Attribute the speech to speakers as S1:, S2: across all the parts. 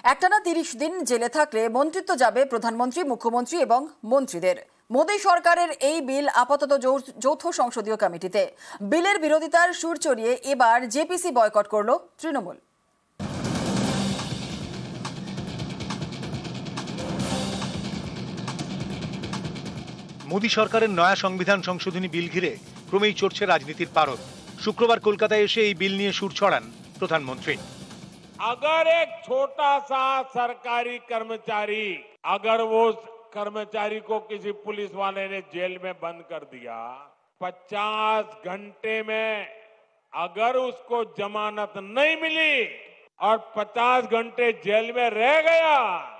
S1: একটানা 30 দিন জেলে থাকলে মন্ত্রিত্ব যাবে প্রধানমন্ত্রী, মুখ্যমন্ত্রী এবং মন্ত্রীদের। মোদী সরকারের এই বিল আপাতত যৌথ সংসদীয় কমিটিতে। বিলের বিরোধিতার সুর চড়িয়ে এবার জেপিসি বয়কট করল তৃণমূল।
S2: মোদী সরকারের নয়া সংবিধান সংশোধনী বিল ঘিরে ক্রমেই চড়ছে রাজনীতির পারদ। शुक्रवार कोलकाताয় এসে এই বিল নিয়ে সুর ছড়ান প্রধানমন্ত্রী।
S3: अगर एक छोटा सा सरकारी कर्मचारी, अगर वो कर्मचारी को किसी पुलिस वाले ने जेल में बंद कर दिया, 50 घंटे में अगर उसको जमानत नहीं मिली और 50 घंटे जेल में रह गया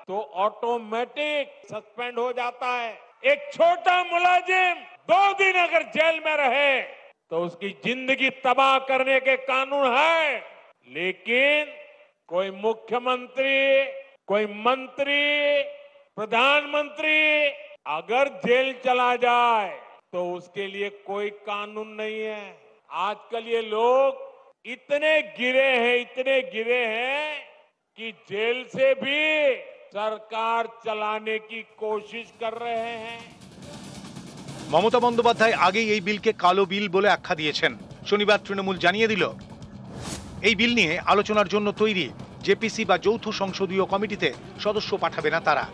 S3: तो ऑटोमेटिक सस्पेंड हो जाता है। एक छोटा मुलाजिम 2 दिन अगर जेल में रहे तो उसकी जिंदगी तबाह करने के कानून है, लेकिन कोई मुख्यमंत्री, कोई मंत्री, प्रधानमंत्री अगर जेल चला जाए तो उसके लिए कोई कानून नहीं है। आजकल ये लोग इतने गिरे हैं कि जेल से भी सरकार चलाने की कोशिश कर रहे हैं।
S2: মমতা বন্দ্যোপাধ্যায় আগেই এই বিলকে কালো বিল বলে আখ্যা দিয়েছেন। শনিবার তৃণমূল জানিয়ে দিল এই বিল নিয়ে আলোচনার জন্য তৈরি জেপিসি বা যৌথ সংসদীয় কমিটিতে সদস্য পাঠাবে না তারা।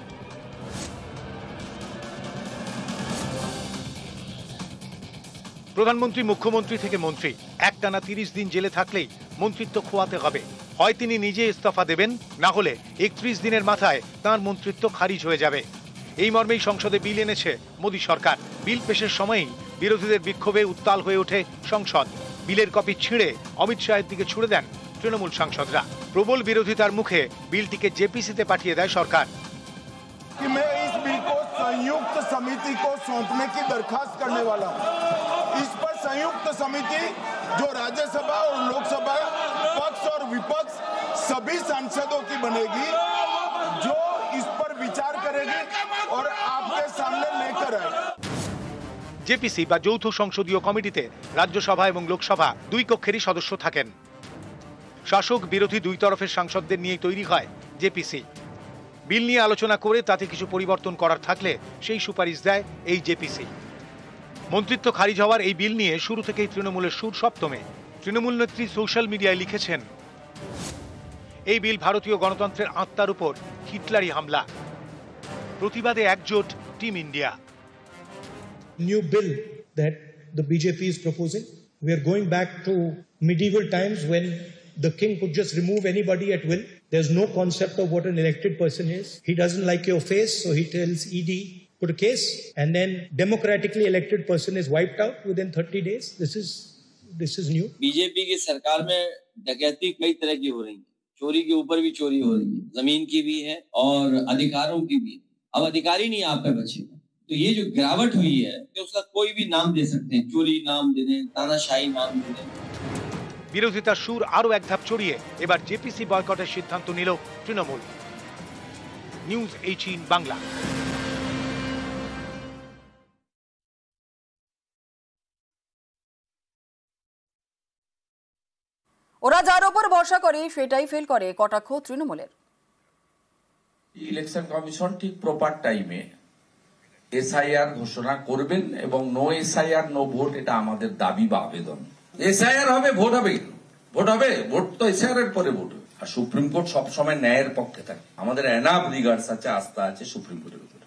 S2: প্রধানমন্ত্রী, মুখ্যমন্ত্রী থেকে মন্ত্রী একটানা 30 দিন জেলে থাকলেই মন্ত্রিত্ব খোয়াতে হবে। হয় তিনি নিজে ইস্তফা দেবেন, না হলে 31 দিনের মাথায় তাঁর মন্ত্রিত্ব খারিজ হয়ে যাবে। এই মর্মেই সংসদে বিল এনেছে মোদী সরকার। বিল পেশের সময়ই বিরোধীদের বিক্ষোভে উত্তাল হয়ে ওঠে সংসদ। বিলের কপি ছিঁড়ে অমিত শাহের দিকে ছুড়ে দেন তৃণমূল সাংসদরা। প্রবল বিরোধিতার মুখে বিলটিকে জেপিসিতে পাঠিয়ে দেয় সরকার।
S4: संयुक्त समिति को सौंपने की दरखास्त करने वाला हूं। इस पर संयुक्त समिति जो राज्यसभा और लोकसभा पक्ष और विपक्ष सभी सांसदों की बनेगी, जो इस पर विचार करेगी और आपके सामने लेकर आएगी।
S2: জেপিসি বা যৌথ সংসদীয় কমিটিতে রাজ্যসভা এবং লোকসভা দুই কক্ষেরই সদস্য থাকেন। শাসক বিরোধী দুই তরফের সাংসদদের নিয়ে তৈরি হয় জেপিসি। বিল নিয়ে আলোচনা করে তাতে কিছু পরিবর্তন করার থাকলে সেই সুপারিশ দেয় এই জেপিসি। মন্ত্রিত্ব খারিজ হওয়ার এই বিল নিয়ে শুরু থেকেই তৃণমূলের সুর সপ্তমে। তৃণমূল নেত্রী সোশ্যাল মিডিয়ায় লিখেছেন, এই বিল ভারতীয় গণতন্ত্রের আত্মার উপর হিটলারি হামলা। প্রতিবাদে একজোট team India.
S5: New bill that the BJP is proposing, we are going back to medieval times when the king could just remove anybody at will. There's no concept of what an elected person is. He doesn't like your face, so he tells ED, put a case, and then democratically elected person is wiped out within 30 days. This is new.
S6: BJP की सरकार में डकैती कई तरह की हो रही है, चोरी के ऊपर भी चोरी हो रही है, जमीन की भी है और अधिकारों की भी। अब अधिकारी नहीं आप पे बचेगा, तो ये जो गिरावट हुई है कि उसका कोई भी नाम दे सकते हैं, चोरी नाम दे दें, तानाशाही नाम दे दें।
S2: বিরোধিতার সুর আরো এক ধাপ ছড়িয়ে এবার জেপিসি বয়কটের সিদ্ধান্ত নিল তৃণমূল। নিউজ 18 বাংলা।
S1: ওরা যার ওপর ভরসা করে সেটাই ফেল করে, কটাক্ষ তৃণমূলের।
S7: ইলেকশন কমিশন ঠিক প্রপার টাইমে এসআইআর ঘোষণা করবেন এবং নো এসআইআর নো ভোট, এটা আমাদের দাবি বা আবেদন। এসআইআর হবে, ভোট হবে, ভোট তো এসআইআর এর পরে ভোট হবে। আর সুপ্রিম কোর্ট সবসময় ন্যায়ের পক্ষে থাকে। আমাদের এনাফ রিগার্ডস আছে, আস্থা আছে সুপ্রিম কোর্টের উপরে।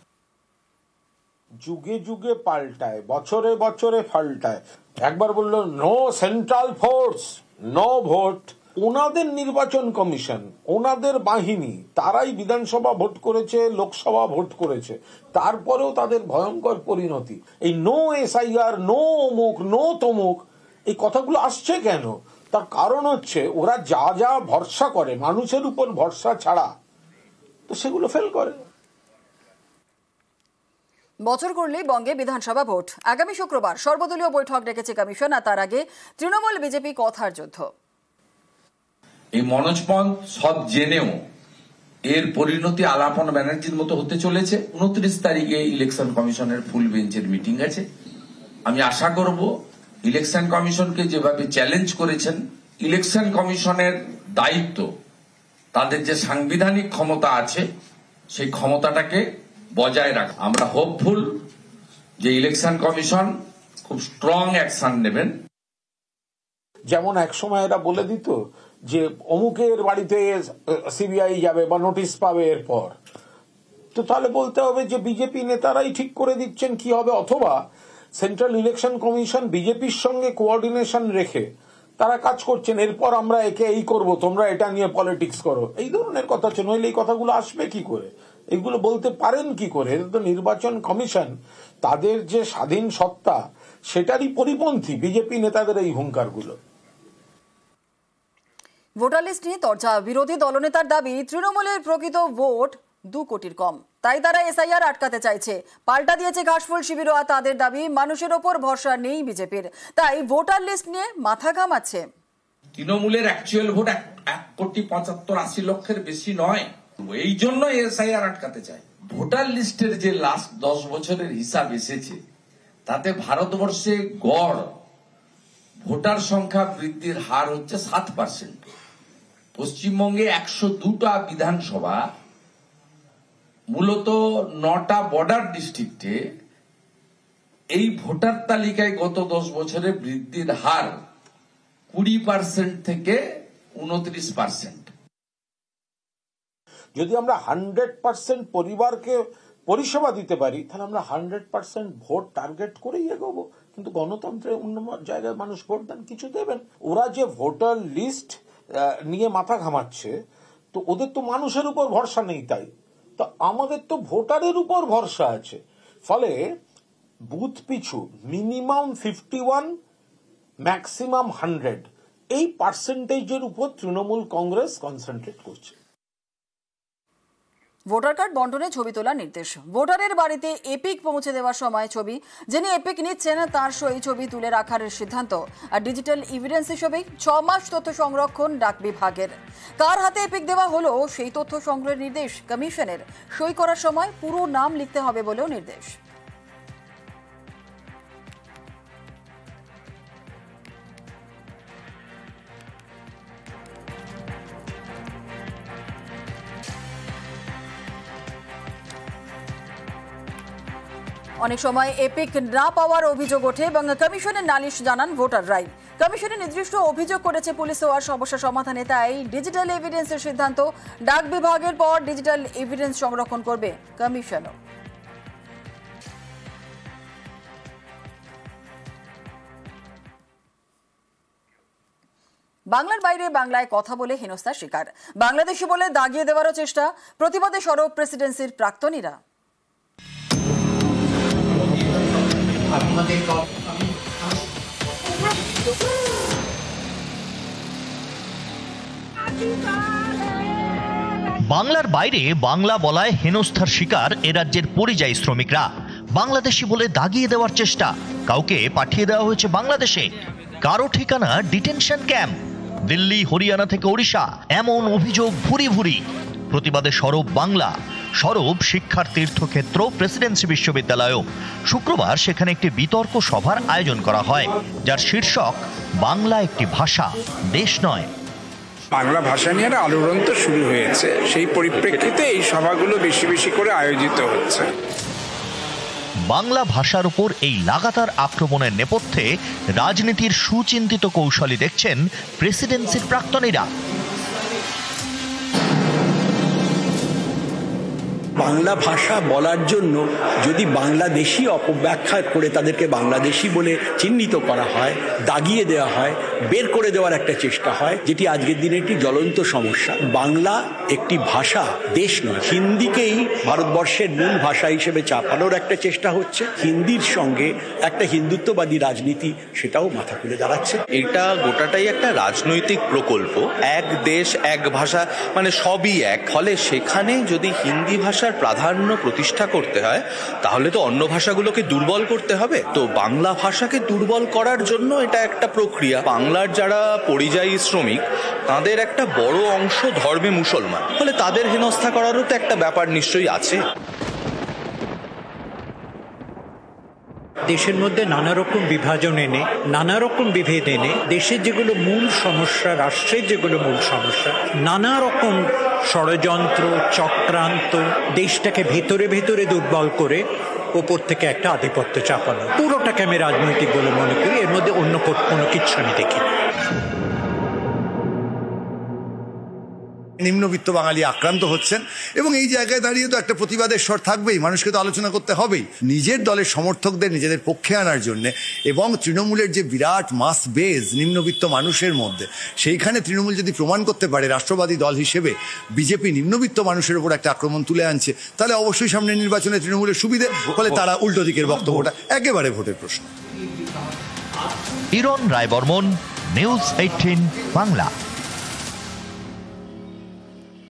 S3: যুগে যুগে পাল্টায়, বছরে বছরে পাল্টায়। একবার বললো no central force, no vote. ওনাদের নির্বাচন কমিশন, ওনাদের বাহিনী, তারাই বিধানসভা ভোট করেছে, লোকসভা ভোট করেছে, তারপরেও তাদের ভয়ঙ্কর পরিণতি। এই নো এসআইআর, নো অমুক, নো তমুক, এই কথাগুলো আসছে কেন? তার কারণ হচ্ছে ওরা যা যা ভরসা করে, মানুষের উপর ভরসা ছাড়া, তো সেগুলো ফেল করে।
S1: বছর করলেই বঙ্গে বিধানসভা ভোট। আগামী শুক্রবার সর্বদলীয় বৈঠক ডেকেছে কমিশন, আর তার আগে তৃণমূল বিজেপি কথার যুদ্ধ।
S7: এই মনোজ পন্থ সব জেনেও এর পরিণতি আলাপন ব্যানার্জির মতো হতে চলেছে। 29 তারিখে ইলেকশন কমিশনের ফুল বেঞ্চের মিটিং আছে। আমি আশা করব ইলেকশন কমিশনকে যেভাবে চ্যালেঞ্জ করেছেন, ইলেকশন কমিশনের দায়িত্ব তাদের যে সাংবিধানিক ক্ষমতা আছে সেই ক্ষমতাটাকে বজায় রাখা। আমরা হোপফুল যে ইলেকশন কমিশন খুব স্ট্রং অ্যাকশন নেবেন।
S8: যেমন একসময় এরা বলে দিত যে অমুকের বাড়িতে সিবিআই যাবে বা নোটিশ পাবে এরপর, তো তাহলে বলতে হবে যে বিজেপি নেতারাই ঠিক করে দিচ্ছেন কি হবে, অথবা সেন্ট্রাল ইলেকশন কমিশন বিজেপির সঙ্গে কোঅর্ডিনেশন রেখে তারা কাজ করছেন, এরপর আমরা একে এই করব, তোমরা এটা নিয়ে পলিটিক্স করো, এই ধরনের কথা হচ্ছে। নইলে এই কথাগুলো আসবে কি করে, এগুলো বলতে পারেন কি করে? এটা তো নির্বাচন কমিশন, তাদের যে স্বাধীন সত্তা সেটারই পরিপন্থী বিজেপি নেতাদের এই হুঙ্কারগুলো।
S1: ভোটার লিস্ট নিয়ে চর্চা, বিরোধী দলনেতার দাবি তৃণমূলের প্রকৃত ভোট 2 কোটির কম, তাই তারা এসআইআর আটকাতে চাইছে। পাল্টা দিয়েছে ঘাসফুল শিবিরও, তাদের দাবি মানুষের ওপর ভরসা নেই বিজেপির, তাই ভোটার লিস্ট নিয়ে মাথা ঘামাচ্ছে।
S7: তৃণমূলের অ্যাকচুয়াল ভোট 1,75,80,00,000-এর বেশি নয়, এই জন্য এসআইআর আটকাতে চায়। ভোটার লিস্টের যে লাস্ট 10 বছরের হিসাব এসেছে তাতে ভারতবর্ষে গড় ভোটার সংখ্যা বৃদ্ধির হার হচ্ছে 7%। পশ্চিমবঙ্গে 102টা বিধানসভা, মূলত 9টা বর্ডার ডিস্ট্রিক্টে এই ভোটার তালিকায় গত 10 বছরে বৃদ্ধির হার 20% থেকে 29%।
S8: যদি আমরা 100% পরিবারকে পরিষেবা দিতে পারি তাহলে আমরা 100% ভোট টার্গেট করেই এগোবো। কিন্তু গণতন্ত্রে অন্য জায়গায় মানুষ ভোট দেন, কিছু দেবেন। ওরা যে ভোটার লিস্ট নিয়ে মাথা ঘামাচ্ছে, তো ওদের তো মানুষের উপর ভরসা নেই, তাই তো আমাদের তো ভোটারের উপর ভরসা আছে। ফলে বুথ পিছু মিনিমাম 51, ম্যাক্সিমাম 100, এই পার্সেন্টেজের উপর তৃণমূল কংগ্রেস কনসেন্ট্রেট করছে।
S1: ভোটার কার্ড বন্টনে ছবি তোলার নির্দেশ, ভোটারের বাড়িতে এপিক পৌঁছে দেওয়ার সময় ছবি, যিনি এপিক নিচ্ছেন তার সই ছবি তুলে রাখার সিদ্ধান্ত। আর ডিজিটাল এভিডেন্স হিসেবে 6 মাস তথ্য সংরক্ষণ ডাক বিভাগের। কার হাতে এপিক দেওয়া হলো সেই তথ্য সংগ্রহের নির্দেশ কমিশনের। সই করার সময় পুরো নাম লিখতে হবে বলেও নির্দেশ। অনেক সময় এপিক না পাওয়ার অভিযোগ ওঠে এবং কমিশনের নালিশ জানান ভোটাররাই। কমিশনে নির্দিষ্ট অভিযোগ করেছে পুলিশও, আর সমস্যা সমাধানে তাই ডিজিটাল এভিডেন্সের সিদ্ধান্ত। ডাক বিভাগের পর ডিজিটাল এভিডেন্স সংরক্ষণ করবে কমিশনও। বাংলার বাইরে বাংলায় কথা বলে হেনস্থার শিকার, বাংলাদেশি বলে দাগিয়ে দেওয়ারও চেষ্টা, প্রতিবাদে সরব প্রেসিডেন্সির প্রাক্তনীরা।
S9: বাংলার বাইরে বাংলা বলায় হেনস্থার শিকার এ রাজ্যের পরিযায়ী শ্রমিকরা। বাংলাদেশি বলে দাগিয়ে দেওয়ার চেষ্টা, কাউকে পাঠিয়ে দেওয়া হয়েছে বাংলাদেশে, কারো ঠিকানা ডিটেনশন ক্যাম্প, দিল্লি, হরিয়ানা থেকে ওড়িশা, এমন অভিযোগ ভুরি ভুরি। প্রতিবাদে সরব বাংলা, সরব শিক্ষার তীর্থক্ষেত্র প্রেসিডেন্সি বিশ্ববিদ্যালয়ও। শুক্রবার সেখানে একটি বিতর্ক সভার আয়োজন করা হয়, যার শীর্ষক বাংলা একটি ভাষা, দেশ নয়।
S10: বাংলা ভাষা নিয়ে আলোড়ন তো শুরু হয়েছে, সেই পরিপ্রেক্ষিতে এই সভাগুলো বেশি বেশি করে আয়োজিত হচ্ছে।
S9: বাংলা ভাষার উপর এই লাগাতার আক্রমণের নেপথ্যে রাজনীতির সুচিন্তিত কৌশলী দেখছেন প্রেসিডেন্সির প্রাক্তনীরা।
S11: বাংলা ভাষা বলার জন্য যদি বাংলাদেশি অপব্যাখ্যা করে তাদেরকে বাংলাদেশি বলে চিহ্নিত করা হয়, দাগিয়ে দেওয়া হয়, বের করে দেওয়ার একটা চেষ্টা হয়, যেটি আজকের দিনে একটি জ্বলন্ত সমস্যা। বাংলা একটি ভাষা, দেশ নয়। হিন্দিকেই ভারতবর্ষের মূল ভাষা হিসেবে চাপানোর একটা চেষ্টা হচ্ছে। হিন্দির সঙ্গে একটা হিন্দুত্ববাদী রাজনীতি, সেটাও মাথা তুলে দাঁড়াচ্ছে।
S12: এটা গোটাটাই একটা রাজনৈতিক প্রকল্প, এক দেশ এক ভাষা, মানে সবই এক। ফলে সেখানে যদি হিন্দি ভাষার প্রাধান্য প্রতিষ্ঠা করতে হয় তাহলে তো অন্য ভাষাগুলোকে দুর্বল করতে হবে। তো বাংলা ভাষাকে দুর্বল করার জন্য এটা একটা প্রক্রিয়া। বাংলার যারা পরিযায়ী শ্রমিক তাদের একটা বড় অংশ ধর্মে মুসলমান, ফলে তাদের হেনস্থা করারও তো একটা ব্যাপার নিশ্চয়ই আছে।
S13: দেশের মধ্যে নানা রকম বিভাজন এনে, নানা রকম বিভেদ এনে, দেশের যেগুলো মূল সমস্যা, রাষ্ট্রের যেগুলো মূল সমস্যা, নানা রকম ষড়যন্ত্র, চক্রান্ত, দেশটাকে ভেতরে ভেতরে দুর্বল করে ওপর থেকে একটা আধিপত্য চাপানো, পুরোটাকে আমি রাজনৈতিক বলে মনে করি। এর মধ্যে অন্য কোনো কিছু আমি দেখি না।
S14: নিম্নবিত্ত বাঙালি আক্রান্ত হচ্ছেন এবং এই জায়গায় দাঁড়িয়ে তো একটা প্রতিবাদের স্বর থাকবেই, মানুষকে তো আলোচনা করতে হবেই। নিজের দলের সমর্থকদের নিজেদের পক্ষে আনার জন্য এবং তৃণমূলের যে বিরাট মাস বেজ নিম্নবিত্ত মানুষের মধ্যে, সেইখানে তৃণমূল যদি প্রমাণ করতে পারে রাষ্ট্রবাদী দল হিসেবে বিজেপি নিম্নবিত্ত মানুষের উপর একটা আক্রমণ তুলে আনছে, তাহলে অবশ্যই সামনের নির্বাচনে তৃণমূলের সুবিধে, ফলে তারা উল্টো দিকের বক্তব্যটা একেবারে ভোটের প্রশ্ন।
S9: ইরন রায় বর্মন, নিউজ 18 বাংলা।